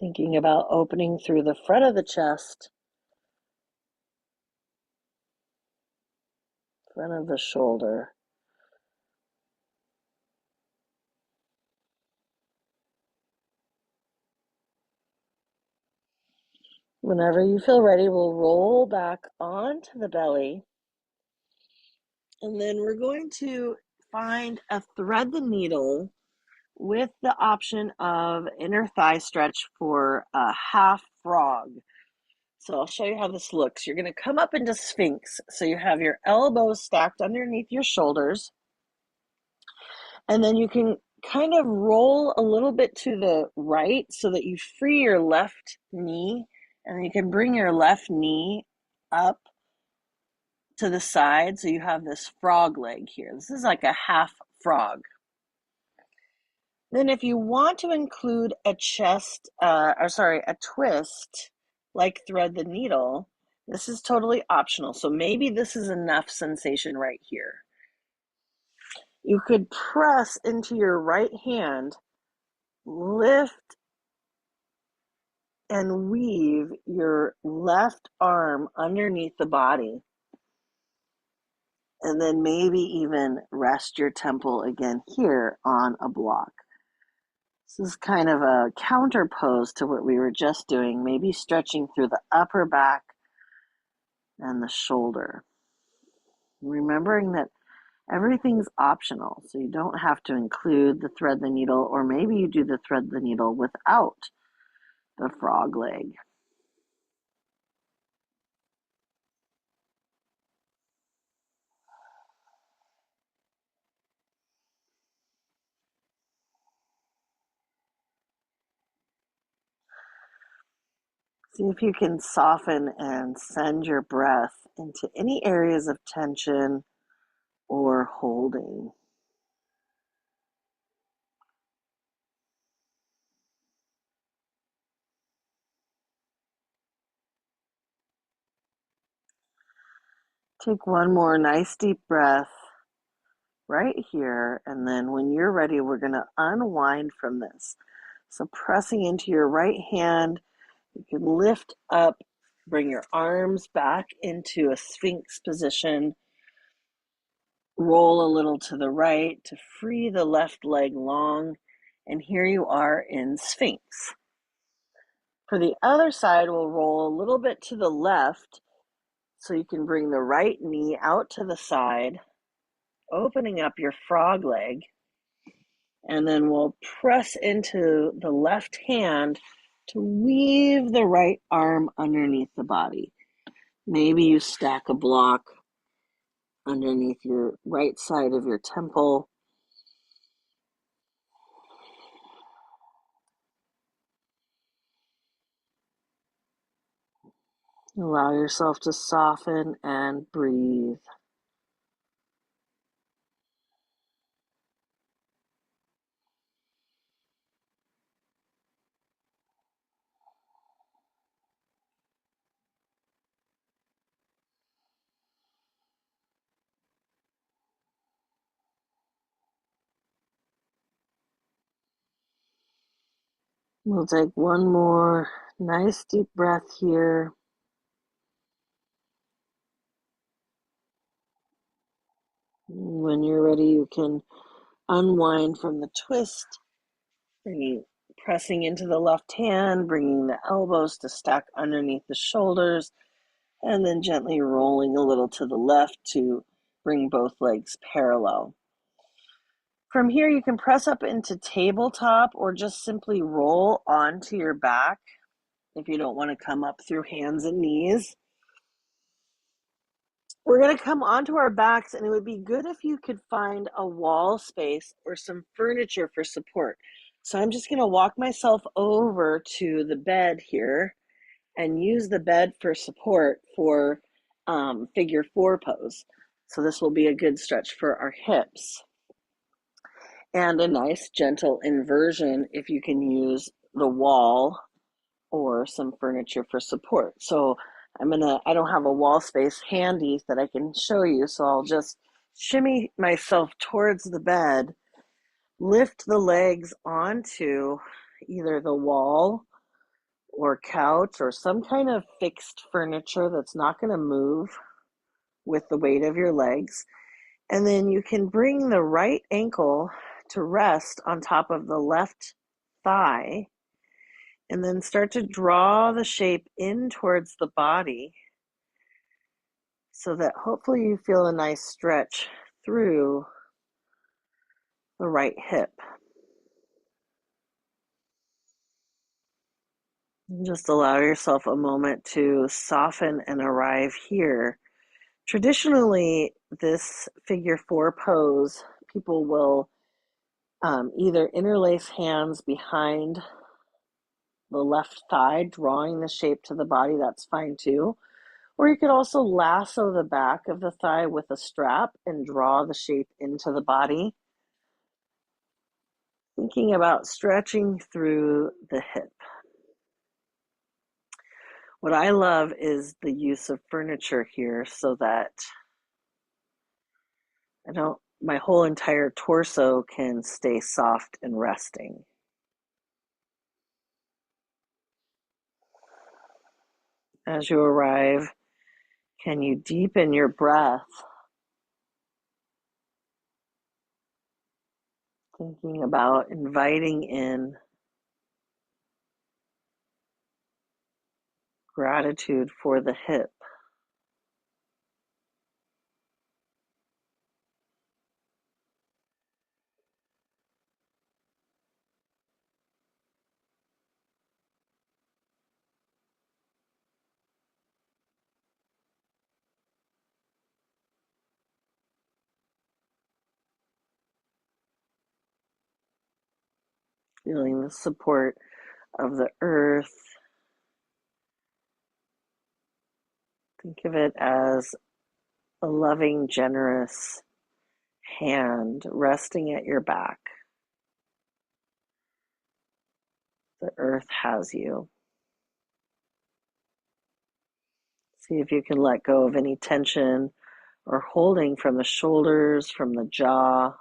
Thinking about opening through the front of the chest, front of the shoulder. Whenever you feel ready, we'll roll back onto the belly. And then we're going to find a thread the needle with the option of inner thigh stretch for a half frog. So I'll show you how this looks. You're going to come up into Sphinx. So you have your elbows stacked underneath your shoulders. And then you can kind of roll a little bit to the right so that you free your left knee. And then you can bring your left knee up to the side. So you have this frog leg here. This is like a half frog. Then if you want to include a a twist, like thread the needle, this is totally optional. So maybe this is enough sensation right here. You could press into your right hand, lift and weave your left arm underneath the body, and then maybe even rest your temple again here on a block. This is kind of a counter pose to what we were just doing, maybe stretching through the upper back and the shoulder. Remembering that everything's optional, so you don't have to include the thread the needle, or maybe you do the thread the needle without the frog leg. See if you can soften and send your breath into any areas of tension or holding. Take one more nice deep breath right here, and then when you're ready, we're going to unwind from this. So pressing into your right hand, you can lift up, bring your arms back into a Sphinx position, roll a little to the right to free the left leg long, and here you are in Sphinx. For the other side, we'll roll a little bit to the left so you can bring the right knee out to the side, opening up your frog leg, and then we'll press into the left hand to weave the right arm underneath the body. Maybe you stack a block underneath your right side of your temple. Allow yourself to soften and breathe. We'll take one more nice deep breath here. When you're ready, you can unwind from the twist, pressing into the left hand, bringing the elbows to stack underneath the shoulders, and then gently rolling a little to the left to bring both legs parallel. From here, you can press up into tabletop or just simply roll onto your back if you don't want to come up through hands and knees. We're going to come onto our backs, and it would be good if you could find a wall space or some furniture for support. So I'm just going to walk myself over to the bed here and use the bed for support for figure four pose. So this will be a good stretch for our hips. And a nice gentle inversion if you can use the wall or some furniture for support. So I don't have a wall space handy that I can show you, so I'll just shimmy myself towards the bed, lift the legs onto either the wall or couch or some kind of fixed furniture that's not going to move with the weight of your legs. And then you can bring the right ankle to rest on top of the left thigh, and then start to draw the shape in towards the body so that hopefully you feel a nice stretch through the right hip. Just allow yourself a moment to soften and arrive here. Traditionally, this figure four pose, people will either interlace hands behind the left thigh, drawing the shape to the body. That's fine too. Or you could also lasso the back of the thigh with a strap and draw the shape into the body. Thinking about stretching through the hip. What I love is the use of furniture here so that my whole entire torso can stay soft and resting. As you arrive, can you deepen your breath? Thinking about inviting in gratitude for the hip. Feeling the support of the earth Think of it as a loving, generous hand resting at your back. The earth has you. See if you can let go of any tension or holding from the shoulders, from the jaw.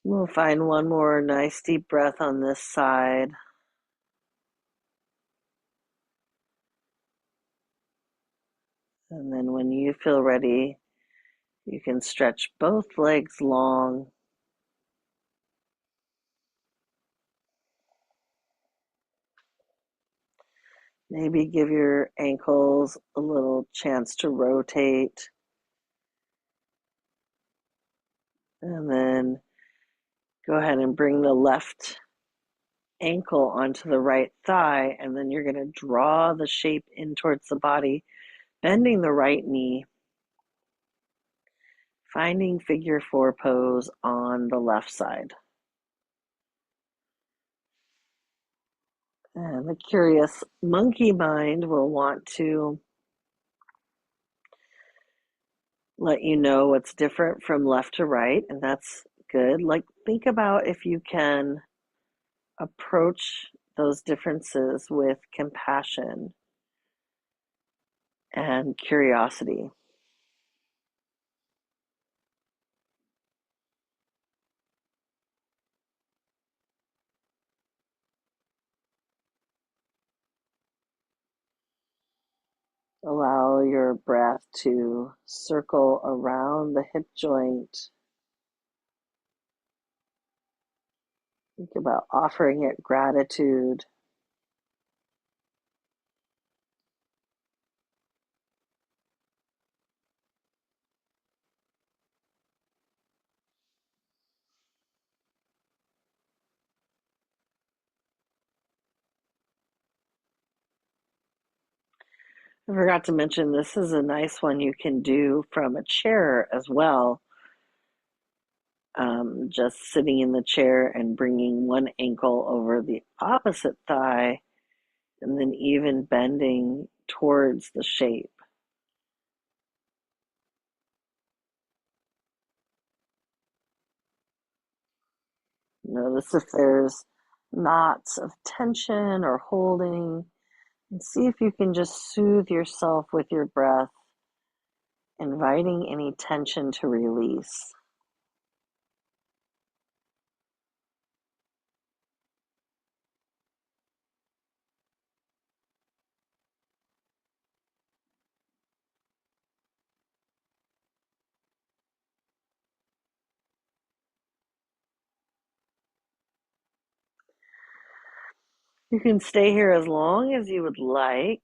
We'll find one more nice deep breath on this side. And then when you feel ready, you can stretch both legs long. Maybe give your ankles a little chance to rotate. And then go ahead and bring the left ankle onto the right thigh. And then you're going to draw the shape in towards the body, bending the right knee, finding figure four pose on the left side. And the curious monkey mind will want to let you know what's different from left to right, and that's good. Like, think about if you can approach those differences with compassion and curiosity. Allow your breath to circle around the hip joint. Think about offering it gratitude. I forgot to mention this is a nice one you can do from a chair as well. Just sitting in the chair and bringing one ankle over the opposite thigh and then even bending towards the shape. Notice if there's knots of tension or holding, and see if you can just soothe yourself with your breath, inviting any tension to release. You can stay here as long as you would like.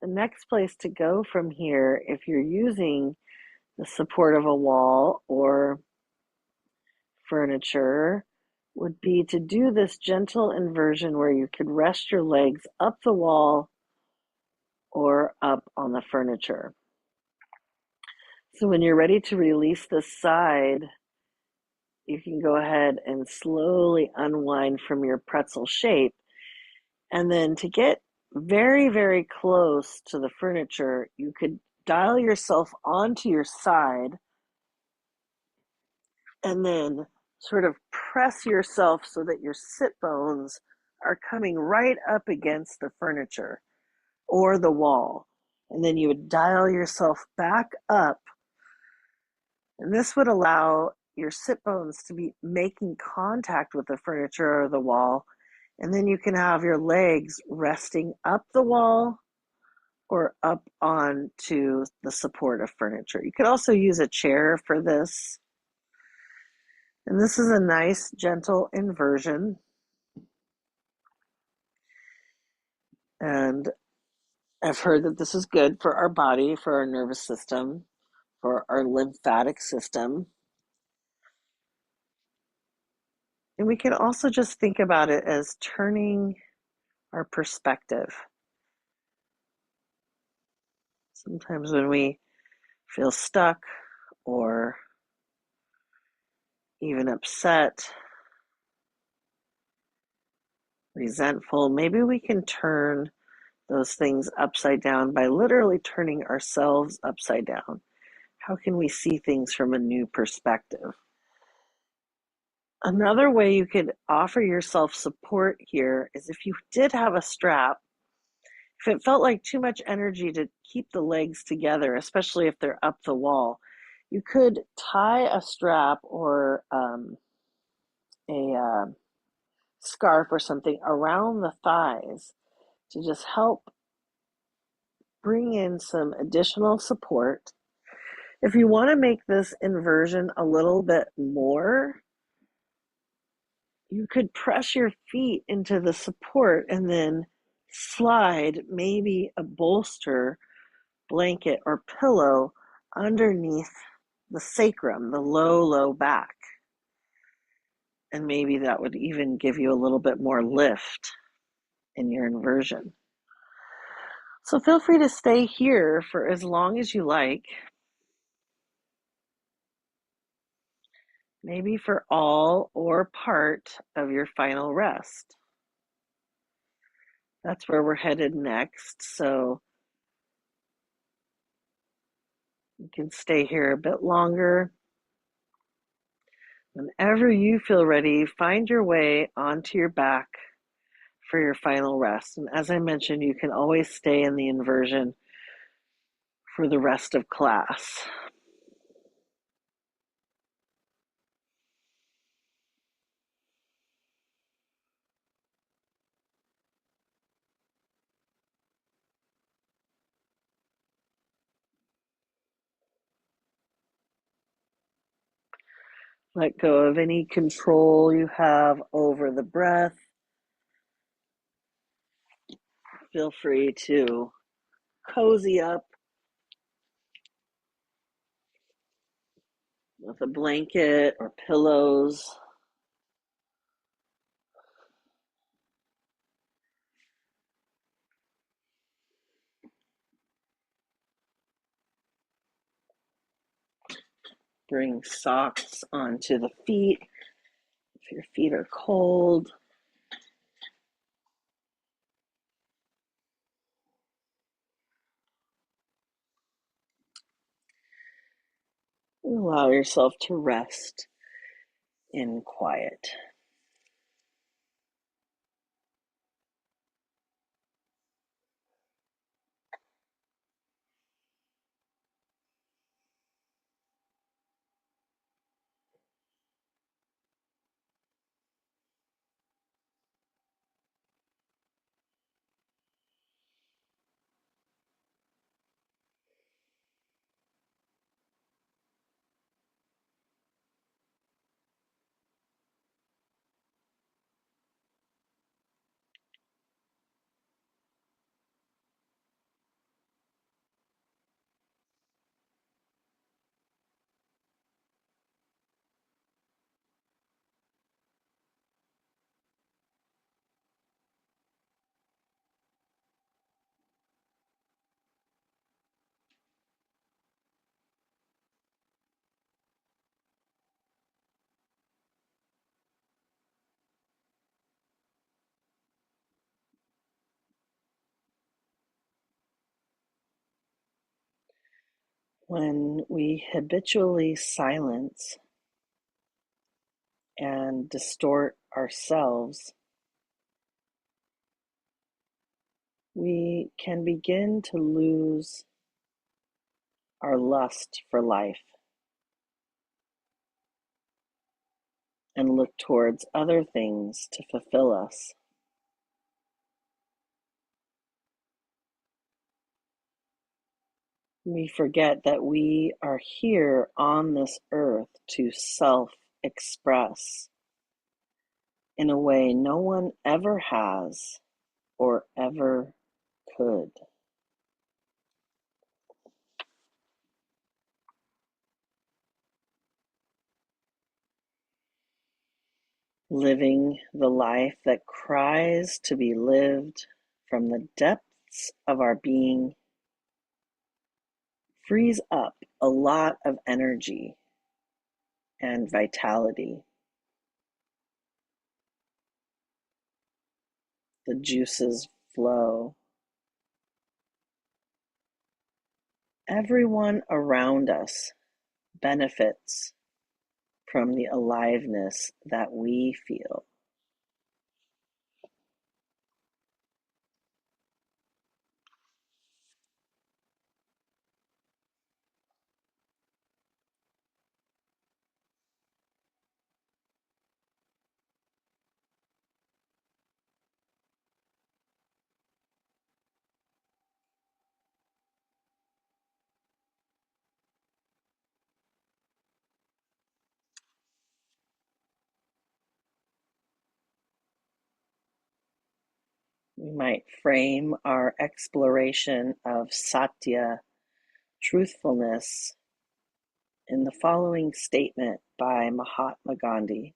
The next place to go from here, if you're using the support of a wall or furniture, would be to do this gentle inversion where you could rest your legs up the wall or up on the furniture. So when you're ready to release this side, you can go ahead and slowly unwind from your pretzel shape. And then to get very, very close to the furniture, you could dial yourself onto your side and then sort of press yourself so that your sit bones are coming right up against the furniture or the wall. And then you would dial yourself back up. And this would allow your sit bones to be making contact with the furniture or the wall. And then you can have your legs resting up the wall or up onto the support of furniture. You could also use a chair for this. And this is a nice, gentle inversion. And I've heard that this is good for our body, for our nervous system, for our lymphatic system. And we can also just think about it as turning our perspective. Sometimes when we feel stuck or even upset, resentful. Maybe we can turn those things upside down by literally turning ourselves upside down. How can we see things from a new perspective? Another way you could offer yourself support here is if you did have a strap, if it felt like too much energy to keep the legs together, especially if they're up the wall, you could tie a strap or a scarf or something around the thighs to just help bring in some additional support. If you want to make this inversion a little bit more, you could press your feet into the support and then slide maybe a bolster, blanket, or pillow underneath the sacrum, the low back. And maybe that would even give you a little bit more lift in your inversion. So feel free to stay here for as long as you like. Maybe for all or part of your final rest. That's where we're headed next. So you can stay here a bit longer. Whenever you feel ready, find your way onto your back for your final rest. And as I mentioned, you can always stay in the inversion for the rest of class. Let go of any control you have over the breath. Feel free to cozy up with a blanket or pillows. Bring socks onto the feet if your feet are cold. Allow yourself to rest in quiet. When we habitually silence and distort ourselves, we can begin to lose our lust for life and look towards other things to fulfill us. We forget that we are here on this earth to self-express in a way no one ever has or ever could. Living the life that cries to be lived from the depths of our being frees up a lot of energy and vitality. the juices flow. Everyone around us benefits from the aliveness that we feel. We might frame our exploration of Satya, truthfulness, in the following statement by Mahatma Gandhi.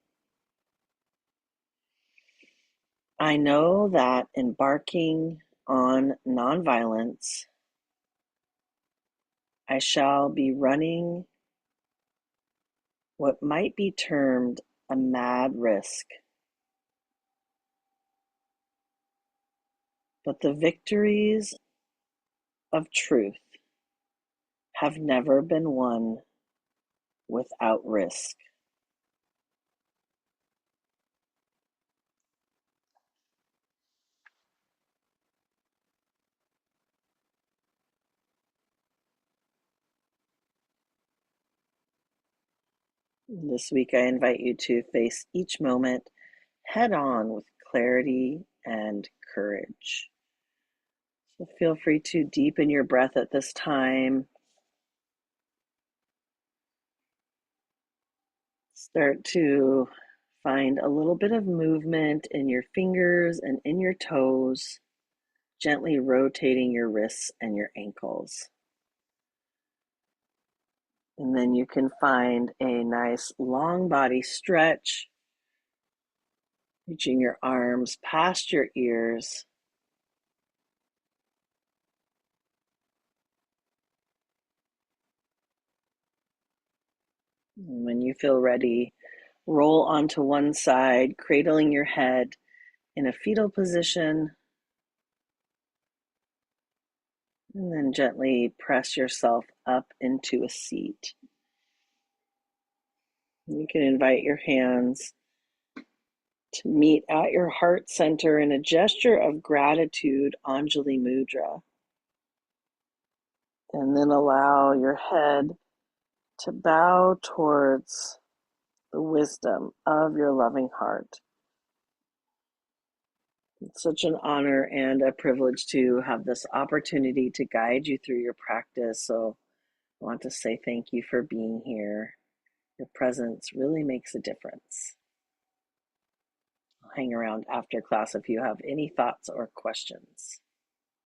I know that embarking on nonviolence, I shall be running what might be termed a mad risk. But the victories of truth have never been won without risk. This week, I invite you to face each moment head on with clarity and courage. So feel free to deepen your breath at this time. Start to find a little bit of movement in your fingers and in your toes, gently rotating your wrists and your ankles. And then you can find a nice long body stretch, reaching your arms past your ears. And when you feel ready, roll onto one side, cradling your head in a fetal position, and then gently press yourself up into a seat. You can invite your hands to meet at your heart center in a gesture of gratitude, Anjali Mudra. And then allow your head to bow towards the wisdom of your loving heart. It's such an honor and a privilege to have this opportunity to guide you through your practice. So I want to say thank you for being here. Your presence really makes a difference. I'll hang around after class if you have any thoughts or questions.